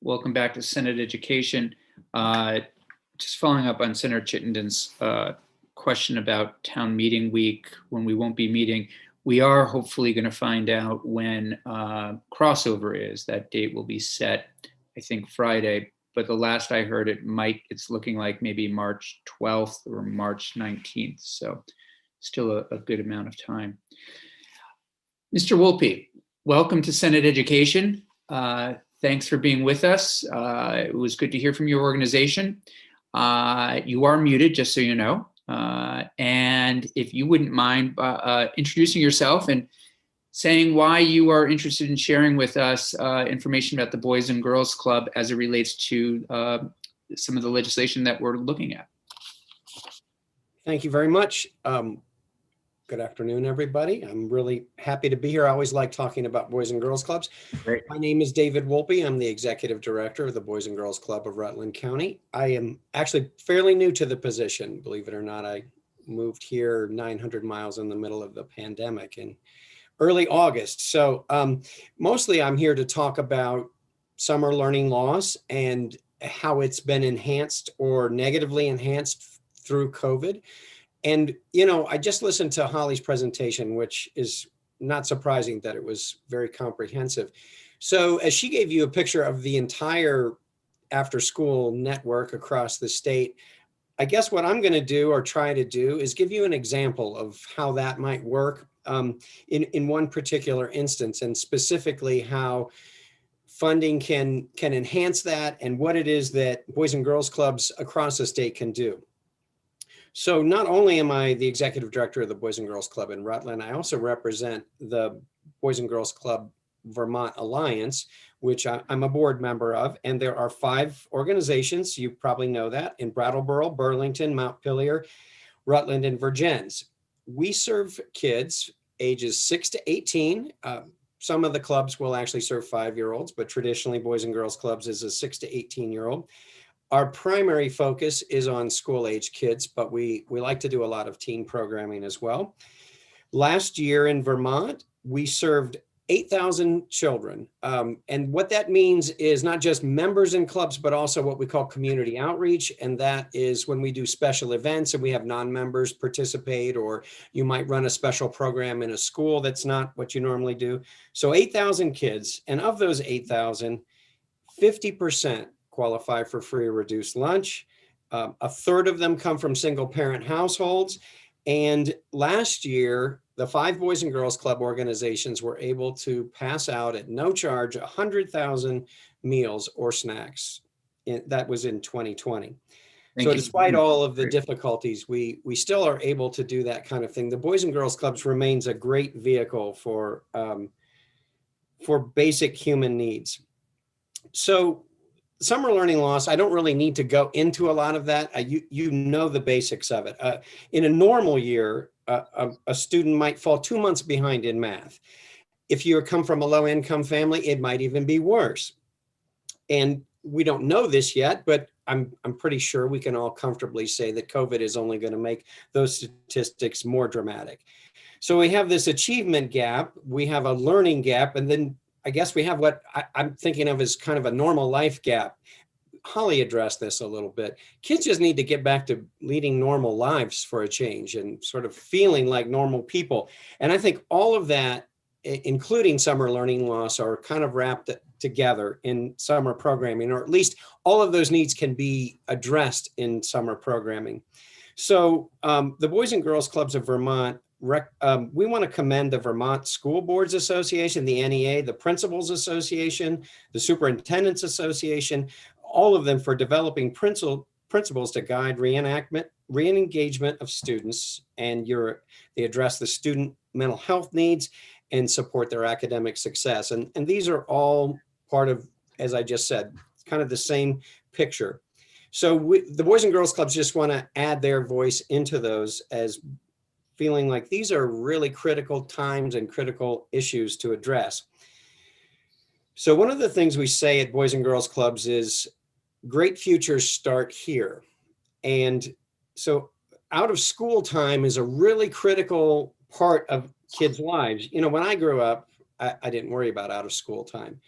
Welcome back to Senate Education. Just following up on Senator Chittenden's question about town meeting week, when we won't be meeting. We are hopefully going to find out when crossover is. That date will be set, I think, Friday. But the last I heard, it's looking like maybe March 12th or March 19th. So still a good amount of time. Mr. Wolpe, welcome to Senate Education. Thanks for being with us. It was good to hear from your organization. You are muted, just so you know. And if you wouldn't mind introducing yourself and saying why you are interested in sharing with us information about the Boys and Girls Club as it relates to some of the legislation that we're looking at. Thank you very much. Good afternoon, everybody. I'm really happy to be here. I always like talking about Boys and Girls Clubs. Great. My name is David Wolpe. I'm the Executive Director of the Boys and Girls Club of Rutland County. I am actually fairly new to the position. Believe it or not, I moved here 900 miles in the middle of the pandemic in early August. So mostly I'm here to talk about summer learning loss and how it's been enhanced or negatively enhanced through COVID. And, you know, I just listened to Holly's presentation, which is not surprising that it was very comprehensive. So as she gave you a picture of the entire after school network across the state, I guess what I'm going to do or try to do is give you an example of how that might work in one particular instance, and specifically how funding can enhance that and what it is that Boys and Girls Clubs across the state can do. So not only am I the Executive Director of the Boys and Girls Club in Rutland, I also represent the Boys and Girls Club Vermont Alliance, which I'm a board member of. And there are 5 organizations, you probably know that, in Brattleboro, Burlington, Montpelier, Rutland, and Vergennes. We serve kids ages 6 to 18. Some of the clubs will actually serve 5-year-olds, but traditionally Boys and Girls Clubs is a 6 to 18-year-old. Our primary focus is on school-age kids, but we like to do a lot of teen programming as well. Last year in Vermont, we served 8,000 children. And what that means is not just members in clubs, but also what we call community outreach. And that is when we do special events and we have non-members participate, or you might run a special program in a school that's not what you normally do. So 8,000 kids, and of those 8,000, 50% qualify for free or reduced lunch. A third of them come from single parent households. And last year, the 5 Boys and Girls Club organizations were able to pass out at no charge 100,000 meals or snacks. That was in 2020. So despite all of the difficulties, we still are able to do that kind of thing. The Boys and Girls Clubs remains a great vehicle for basic human needs. So summer learning loss, I don't really need to go into a lot of that. You know the basics of it. In a normal year, a student might fall 2 months behind in math. If you come from a low income family, it might even be worse. And we don't know this yet, but I'm pretty sure we can all comfortably say that COVID is only going to make those statistics more dramatic. So we have this achievement gap, we have a learning gap, and then I guess we have what I'm thinking of as kind of a normal life gap. Holly addressed this a little bit. Kids just need to get back to leading normal lives for a change and sort of feeling like normal people. And I think all of that, including summer learning loss, are kind of wrapped together in summer programming, or at least all of those needs can be addressed in summer programming. So the Boys and Girls Clubs of Vermont, we want to commend the Vermont School Boards Association, the NEA, the Principals Association, the Superintendents Association, all of them for developing principles to guide re-engagement of students, and they address the student mental health needs and support their academic success. And these are all part of, as I just said, kind of the same picture. So the Boys and Girls Clubs just want to add their voice into those as feeling like these are really critical times and critical issues to address. So one of the things we say at Boys and Girls Clubs is great futures start here. And so out of school time is a really critical part of kids' lives. You know, when I grew up, I didn't worry about out of school time.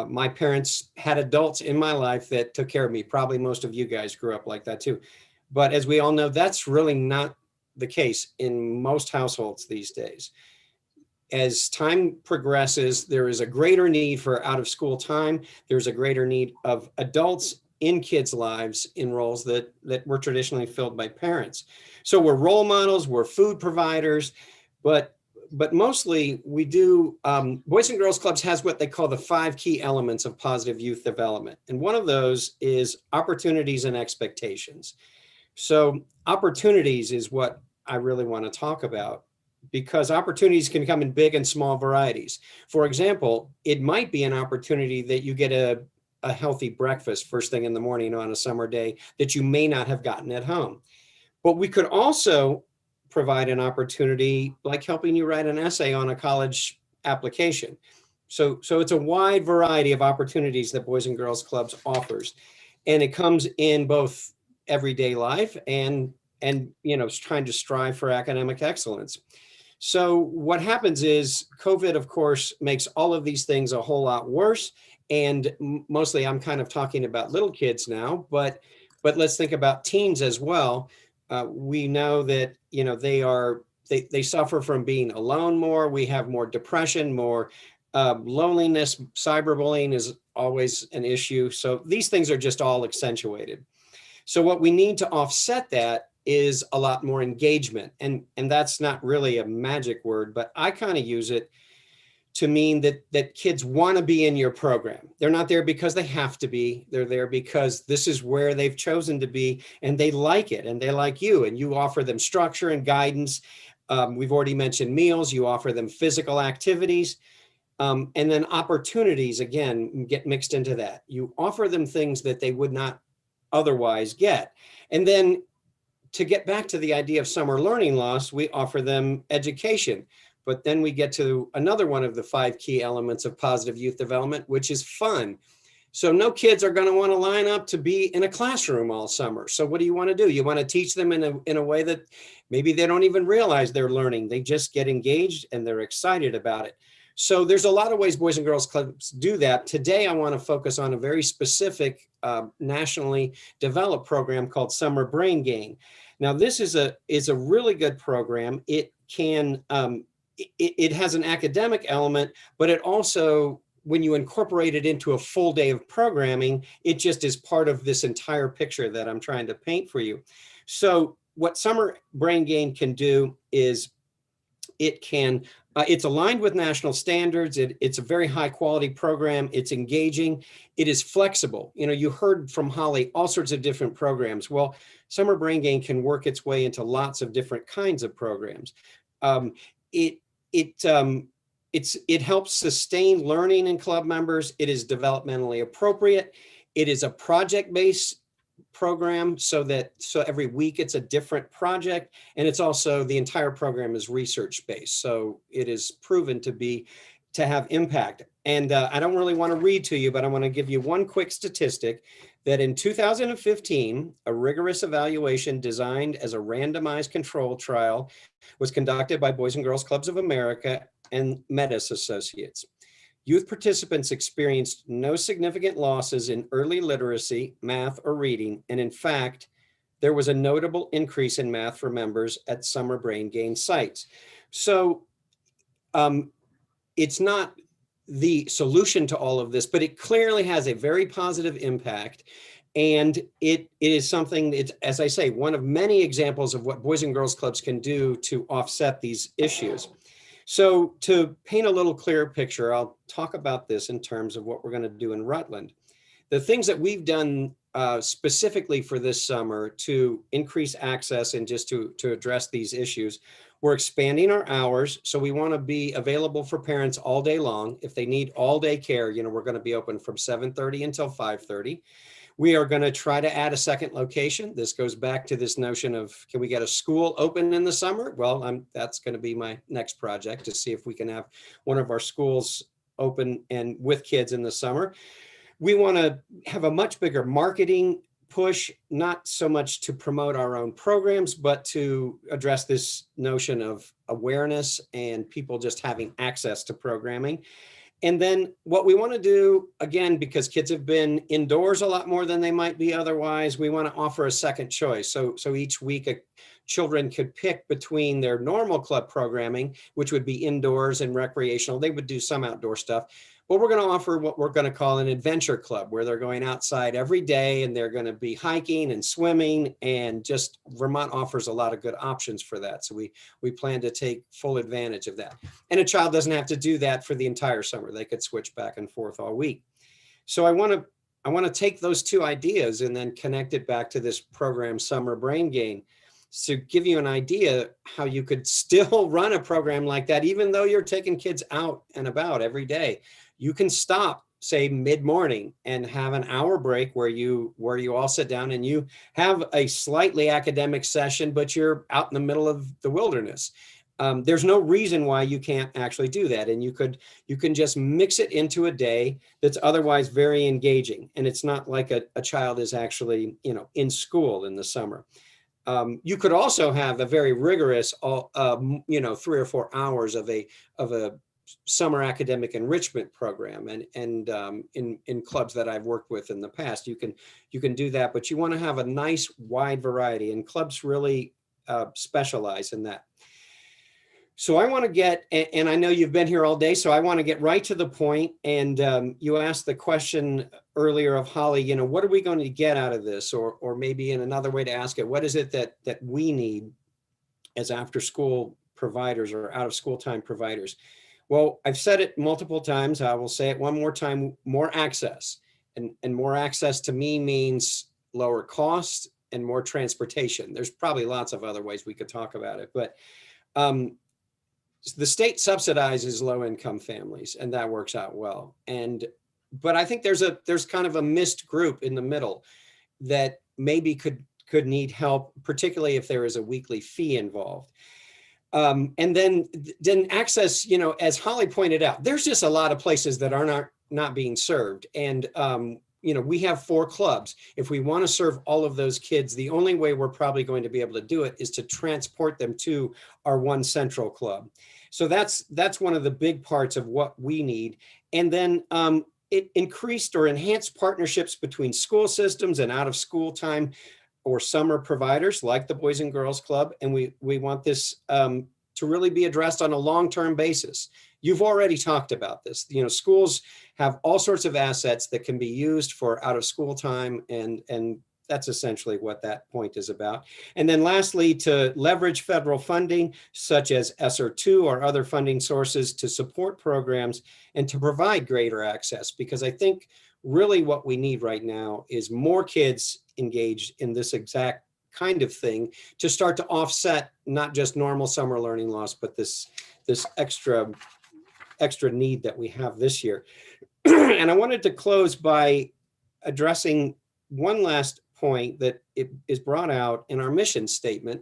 My parents had adults in my life that took care of me. Probably most of you guys grew up like that too. But as we all know, that's really not the case in most households these days. As time progresses, there is a greater need for out of school time. There's a greater need of adults in kids' lives in roles that were traditionally filled by parents. So we're role models, we're food providers, but mostly we do, Boys and Girls Clubs has what they call the 5 key elements of positive youth development. And one of those is opportunities and expectations. So opportunities is what I really want to talk about, because opportunities can come in big and small varieties. For example, it might be an opportunity that you get a healthy breakfast first thing in the morning on a summer day that you may not have gotten at home. But we could also provide an opportunity like helping you write an essay on a college application. So it's a wide variety of opportunities that Boys and Girls Clubs offers. And it comes in both everyday life and trying to strive for academic excellence. So what happens is COVID, of course, makes all of these things a whole lot worse. And mostly I'm kind of talking about little kids now, but let's think about teens as well. We know that, they suffer from being alone more. We have more depression, more loneliness. Cyberbullying is always an issue. So these things are just all accentuated. So what we need to offset that is a lot more engagement. And that's not really a magic word, but I kind of use it to mean that kids want to be in your program. They're not there because they have to be. They're there because this is where they've chosen to be, and they like it, and they like you, and you offer them structure and guidance. We've already mentioned meals. You offer them physical activities. And then opportunities, again, get mixed into that. You offer them things that they would not otherwise get. And then to get back to the idea of summer learning loss, we offer them education. But then we get to another one of the 5 key elements of positive youth development, which is fun. So no kids are going to want to line up to be in a classroom all summer. So what do you want to do? You want to teach them in a way that maybe they don't even realize they're learning. They just get engaged and they're excited about it. So there's a lot of ways Boys and Girls Clubs do that. Today, I want to focus on a very specific nationally developed program called Summer Brain Gain. Now, this is a really good program. It can it has an academic element, but it also, when you incorporate it into a full day of programming, it just is part of this entire picture that I'm trying to paint for you. So what Summer Brain Gain can do is it can, it's aligned with national standards. It's a very high quality program. It's engaging. It is flexible. You heard from Holly all sorts of different programs. Well, Summer Brain Gain can work its way into lots of different kinds of programs. It helps sustain learning in club members. It is developmentally appropriate. It is a project-based program so every week it's a different project, and it's also, the entire program is research-based. So it is proven to have impact. And I don't really want to read to you, but I want to give you one quick statistic that in 2015, a rigorous evaluation designed as a randomized control trial was conducted by Boys and Girls Clubs of America and Metis Associates. Youth participants experienced no significant losses in early literacy, math, or reading. And in fact, there was a notable increase in math for members at Summer Brain Gain sites. So it's not the solution to all of this, but it clearly has a very positive impact. And it is something, it's, as I say, one of many examples of what Boys and Girls Clubs can do to offset these issues. So to paint a little clearer picture, I'll talk about this in terms of what we're going to do in Rutland. The things that we've done specifically for this summer to increase access and just to address these issues, we're expanding our hours. So we want to be available for parents all day long. If they need all day care, we're going to be open from 7:30 until 5:30. We are going to try to add a second location. This goes back to this notion of, can we get a school open in the summer? Well, that's going to be my next project, to see if we can have one of our schools open and with kids in the summer. We want to have a much bigger marketing push, not so much to promote our own programs, but to address this notion of awareness and people just having access to programming. And then what we want to do, again, because kids have been indoors a lot more than they might be otherwise, we want to offer a second choice. So each week, children could pick between their normal club programming, which would be indoors and recreational. They would do some outdoor stuff. But we're going to offer what we're going to call an adventure club, where they're going outside every day and they're going to be hiking and swimming, and just Vermont offers a lot of good options for that. So we plan to take full advantage of that. And a child doesn't have to do that for the entire summer. They could switch back and forth all week. So I want to take those two ideas and then connect it back to this program, Summer Brain Gain, to give you an idea how you could still run a program like that, even though you're taking kids out and about every day. You can stop, say, mid-morning and have an hour break where you all sit down and you have a slightly academic session, but you're out in the middle of the wilderness. There's no reason why you can't actually do that. And you can just mix it into a day that's otherwise very engaging. And it's not like a child is actually, in school in the summer. You could also have a very rigorous, 3 or 4 hours of a summer academic enrichment program, and in clubs that I've worked with in the past, you can do that. But you want to have a nice wide variety, and clubs really specialize in that. So I want to get, and I know you've been here all day, so I want to get right to the point. And you asked the question earlier of Holly, what are we going to get out of this? Or maybe in another way to ask it, what is it that we need as after school providers or out of school time providers? Well, I've said it multiple times. I will say it one more time: more access. And more access to me means lower cost and more transportation. There's probably lots of other ways we could talk about it, but the state subsidizes low-income families, and that works out well. But I think there's kind of a missed group in the middle that maybe could need help, particularly if there is a weekly fee involved. And then access, as Holly pointed out, there's just a lot of places that are not being served. And, we have 4 clubs. If we want to serve all of those kids, the only way we're probably going to be able to do it is to transport them to our one central club. So that's one of the big parts of what we need. And then it increased or enhanced partnerships between school systems and out of school time or summer providers like the Boys and Girls Club. And we want this to really be addressed on a long-term basis. You've already talked about this. Schools have all sorts of assets that can be used for out of school time, and that's essentially what that point is about. And then lastly, to leverage federal funding such as ESSER II or other funding sources to support programs and to provide greater access, because I think really what we need right now is more kids engaged in this exact kind of thing to start to offset not just normal summer learning loss, but this extra need that we have this year. And I wanted to close by addressing one last point that is brought out in our mission statement,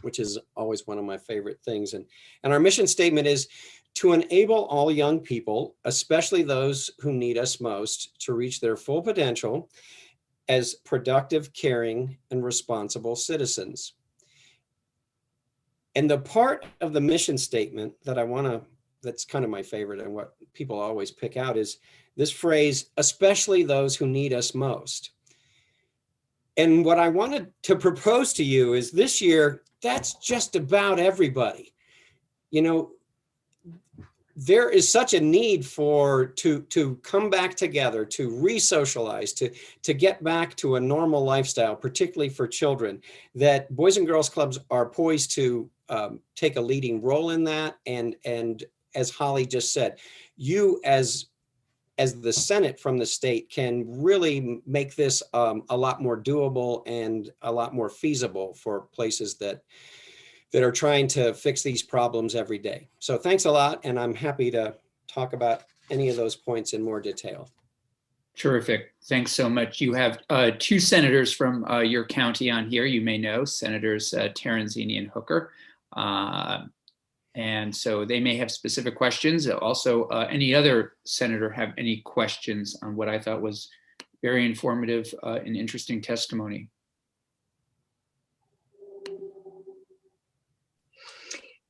which is always one of my favorite things. And our mission statement is to enable all young people, especially those who need us most, to reach their full potential as productive, caring, and responsible citizens. And the part of the mission statement that that's kind of my favorite and what people always pick out is this phrase, especially those who need us most. And what I wanted to propose to you is this year, that's just about everybody. There is such a need to come back together, to re-socialize, to get back to a normal lifestyle, particularly for children, that Boys and Girls Clubs are poised to take a leading role in that. And as Holly just said, you as the Senate from the state can really make this a lot more doable and a lot more feasible for places that are trying to fix these problems every day. So thanks a lot, and I'm happy to talk about any of those points in more detail. Terrific. Thanks so much. You have 2 senators from your county on here. You may know Senators Terenzini and Hooker. And so they may have specific questions. Also, any other senator have any questions on what I thought was very informative and interesting testimony?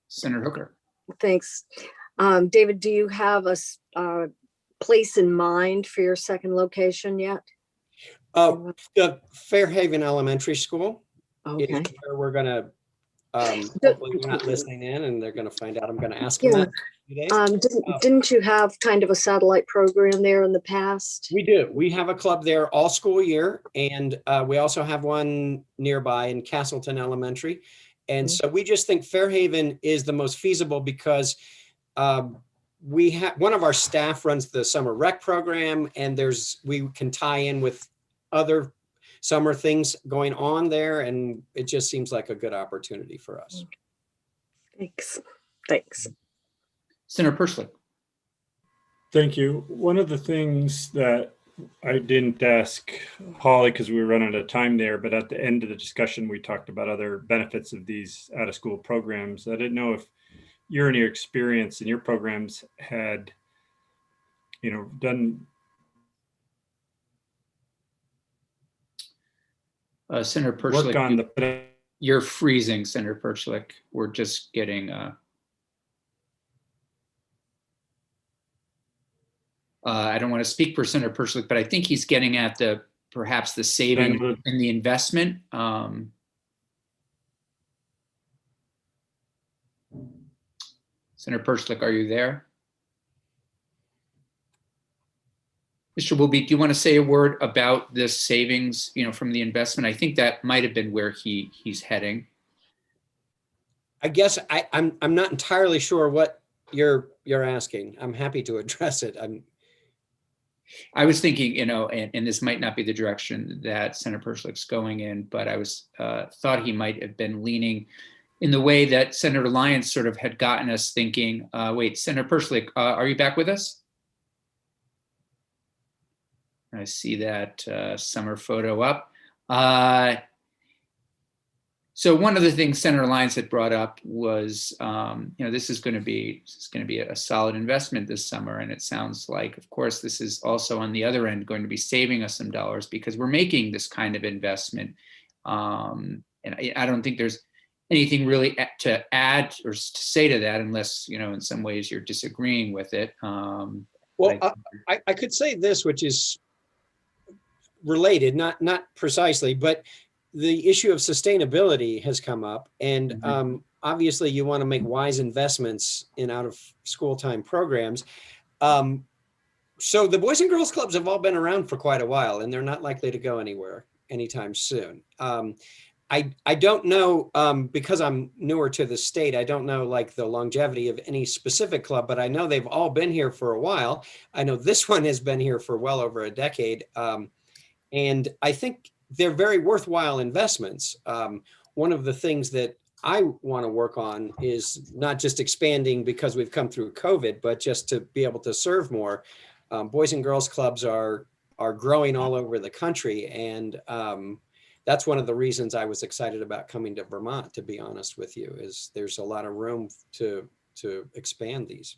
Senator Hooker. Thanks. David, do you have place in mind for your second location yet? The Fairhaven Elementary School is Okay. where we're gonna, hopefully they're not listening in and they're gonna find out I'm gonna ask them Yeah. that in a few days. Didn't you have kind of a satellite program there in the past? We do. We have a club there all school year, and we also have one nearby in Castleton Elementary. And so we just think Fairhaven is the most feasible because we have one of our staff runs the summer rec program, and we can tie in with other summer things going on there, and it just seems like a good opportunity for us. Thanks. Senator Perschlick. Thank you. One of the things that I didn't ask Holly because we were running out of time there, but at the end of the discussion, we talked about other benefits of these out of school programs. I didn't know if you're in your experience and your programs had, done. Senator Work on Perschlick, you're freezing, Senator Perschlick. We're just getting, I don't want to speak for Senator Perschlick, but I think he's getting at perhaps the saving and the investment. Senator Perschlick, are you there? Mr. Wilby, do you want to say a word about this savings, from the investment? I think that might have been where he's heading. I guess I'm not entirely sure what you're asking. I'm happy to address it. I was thinking, and this might not be the direction that Senator Perschlick's going in, but I thought he might have been leaning in the way that Senator Lyons sort of had gotten us thinking. Wait, Senator Perschlick, are you back with us? I see that summer photo up. So one of the things Senator Lyons had brought up was, this is going to be a solid investment this summer, and it sounds like, of course, this is also on the other end going to be saving us some dollars because we're making this kind of investment. And I don't think there's anything really to add or to say to that, unless in some ways you're disagreeing with it. Well, I could say this, which is related, not precisely, but the issue of sustainability has come up, and obviously you want to make wise investments in out of school time programs. So the Boys and Girls Clubs have all been around for quite a while, and they're not likely to go anywhere anytime soon. I don't know, because I'm newer to the state, I don't know like the longevity of any specific club, but I know they've all been here for a while. I know this one has been here for well over a decade. And I think they're very worthwhile investments. One of the things that I want to work on is not just expanding because we've come through COVID, but just to be able to serve more. Boys and Girls Clubs are growing all over the country, and that's one of the reasons I was excited about coming to Vermont, to be honest with you, is there's a lot of room to expand these.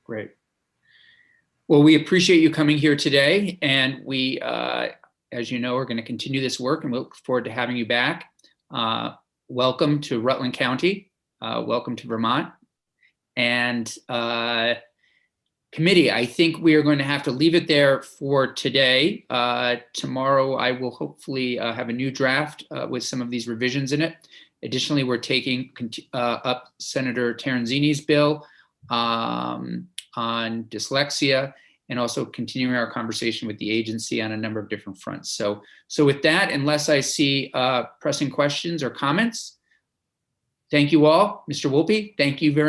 Great. Well, we appreciate you coming here today, and we, as you know, are going to continue this work, and we look forward to having you back. Welcome to Rutland County. Welcome to Vermont. And committee, I think we are going to have to leave it there for today. Tomorrow, I will hopefully have a new draft with some of these revisions in it. Additionally, we're taking up Senator Terenzini's bill on dyslexia, and also continuing our conversation with the agency on a number of different fronts. So with that, unless I see pressing questions or comments, thank you all. Mr. Wolpe, thank you very much.